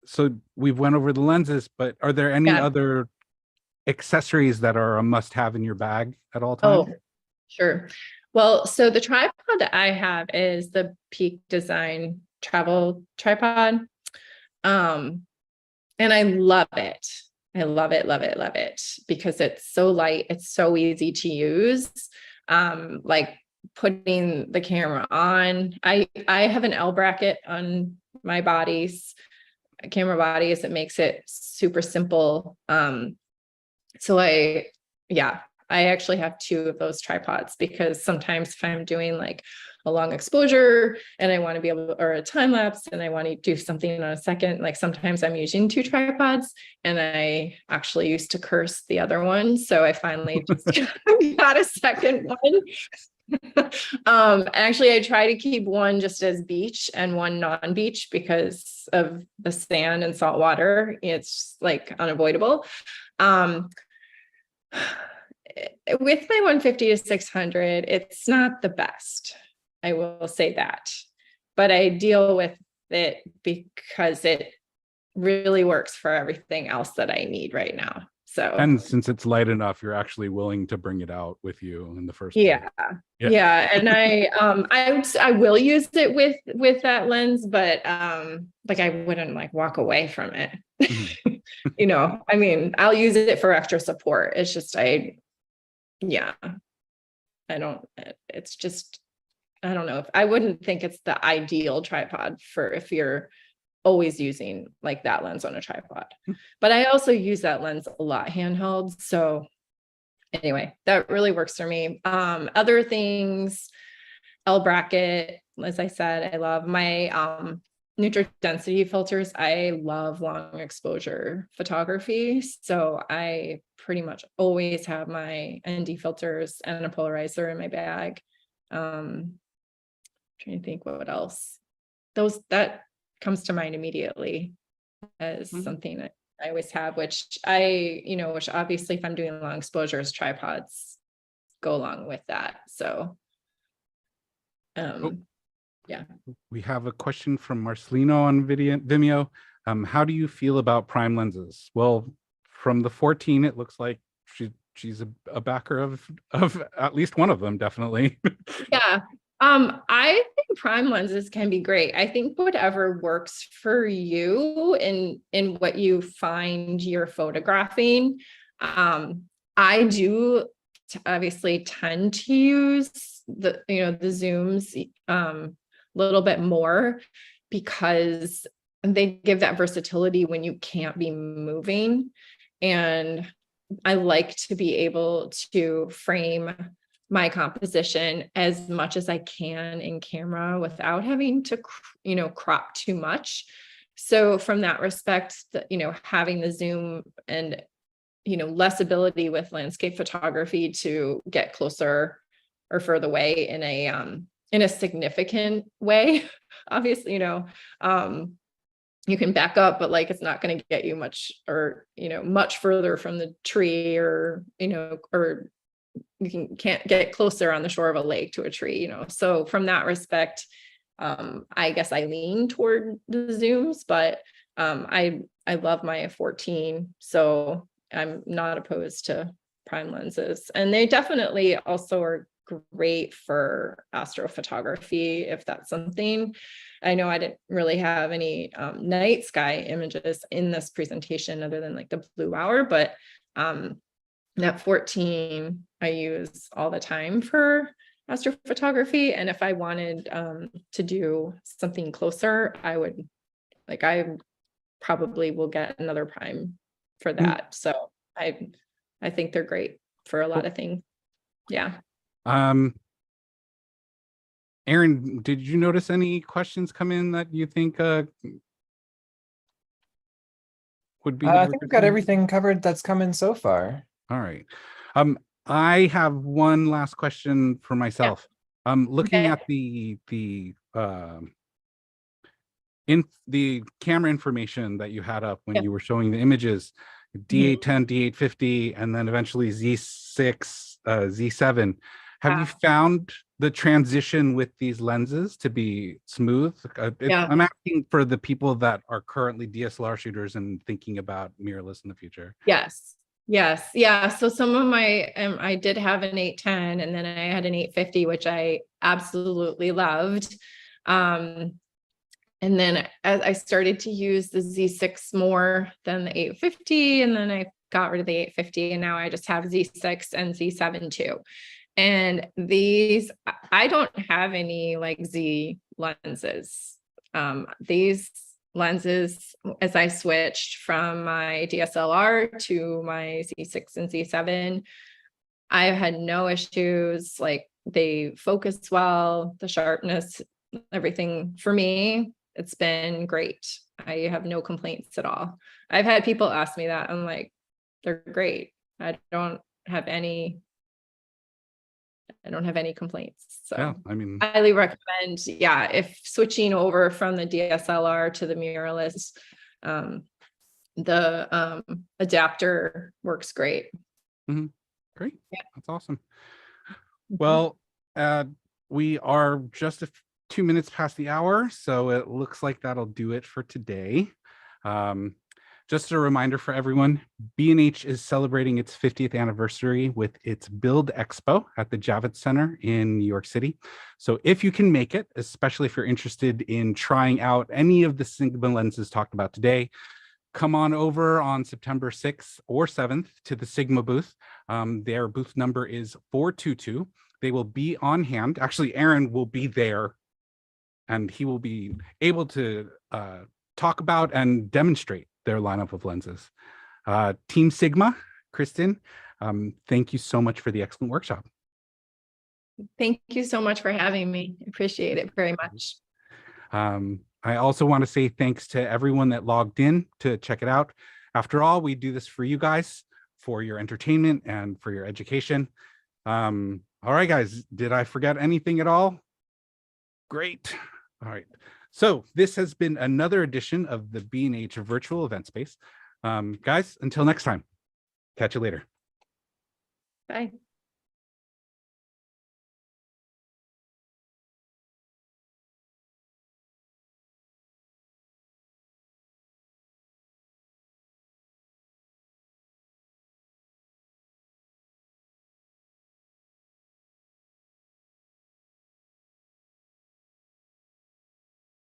So we've went over the lenses, but are there any other accessories that are a must-have in your bag at all times? Oh, sure. Well, so the tripod that I have is the Peak Design travel tripod. And I love it. I love it, love it, love it, because it's so light. It's so easy to use. Like putting the camera on. I have an L bracket on my camera bodies. It makes it super simple. So I actually have two of those tripods, because sometimes if I'm doing like a long exposure and I want to be able to, or a time lapse and I want to do something in a second, like sometimes I'm using two tripods, and I actually used to curse the other one. So I finally just got a second one. Actually, I try to keep one just as beach and one non-beach because of the sand and salt water. It's like unavoidable. With my 150 to 600, it's not the best. I will say that, but I deal with it because it really works for everything else that I need right now. So, and since it's light enough, you're actually willing to bring it out with you in the first place. Yeah. And I will use it with that lens, but like I wouldn't like walk away from it. Mm-hmm. You know, I mean, I'll use it for extra support. It's just I don't know, if I wouldn't think it's the ideal tripod for if you're always using like that lens on a tripod. But I also use that lens a lot handheld. So anyway, that really works for me. Other things, L bracket, as I said, I love my neutral density filters. I love long exposure photography. So I pretty much always have my ND filters and a polarizer in my bag. Trying to think what else. That comes to mind immediately as something that I always have, which obviously if I'm doing long exposures, tripods go along with that. So yeah. We have a question from Marcelino on Vimeo. How do you feel about prime lenses? Well, from the 14, it looks like she's a backer of at least one of them, definitely. Yeah. I think prime lenses can be great. I think whatever works for you in what you find you're photographing. I do obviously tend to use the zooms a little bit more, because they give that versatility when you can't be moving. And I like to be able to frame my composition as much as I can in camera without having to, crop too much. So from that respect, having the zoom and, less ability with landscape photography to get closer or further away in a significant way, obviously, you can back up, but like, it's not going to get you much or, much further from the tree or, or you can't get closer on the shore of a lake to a tree, So from that respect, I guess I lean toward the zooms, but I love my 14, so I'm not opposed to prime lenses, and they definitely also are great for astrophotography if that's something. I know I didn't really have any night sky images in this presentation other than like the blue hour, but that 14 I use all the time for astrophotography. And if I wanted to do something closer, I probably will get another prime for that. So I think they're great for a lot of things. Yeah. Aaron, did you notice any questions come in that you think would be good? I think we've got everything covered that's come in so far. All right. I have one last question for myself. Looking Okay. at the camera information that you had up when Yep. you were showing the images, D810, D850, and then eventually Z6, Z7. Have you found the transition with these lenses to be smooth? Yeah. I'm asking for the people that are currently DSLR shooters and thinking about mirrorless in the future. Yes. Yes. Yeah. So some of my, I did have an 810 and then I had an 850, which I absolutely loved. And then as I started to use the Z6 more than the 850, and then I got rid of the 850 and now I just have Z6 and Z7 too. And these, I don't have any like Z lenses. These lenses, as I switched from my DSLR to my Z6 and Z7, I had no issues. Like they focus well, the sharpness, everything for me, it's been great. I have no complaints at all. I've had people ask me that. I'm like, they're great. I don't have any complaints. So Yeah, I mean, highly recommend. Yeah, if switching over from the DSLR to the mirrorless, the adapter works great. Great. Yeah. That's awesome. Well, we are just 2 minutes past the hour, so it looks like that'll do it for today. Just a reminder for everyone, B&H is celebrating its 50th anniversary with its Build Expo at the Javits Center in New York City. So if you can make it, especially if you're interested in trying out any of the Sigma lenses talked about today, come on over on September 6th or 7th to the Sigma booth. Their booth number is 422. They will be on hand. Actually, Aaron will be there and he will be able to talk about and demonstrate their lineup of lenses. Team Sigma, Kristen, thank you so much for the excellent workshop. Thank you so much for having me. Appreciate it very much. I also want to say thanks to everyone that logged in to check it out. After all, we do this for you guys, for your entertainment and for your education. All right, guys, did I forget anything at all? Great. All right. So this has been another edition of the B&H Virtual Event Space. Guys, until next time, catch you later. Bye.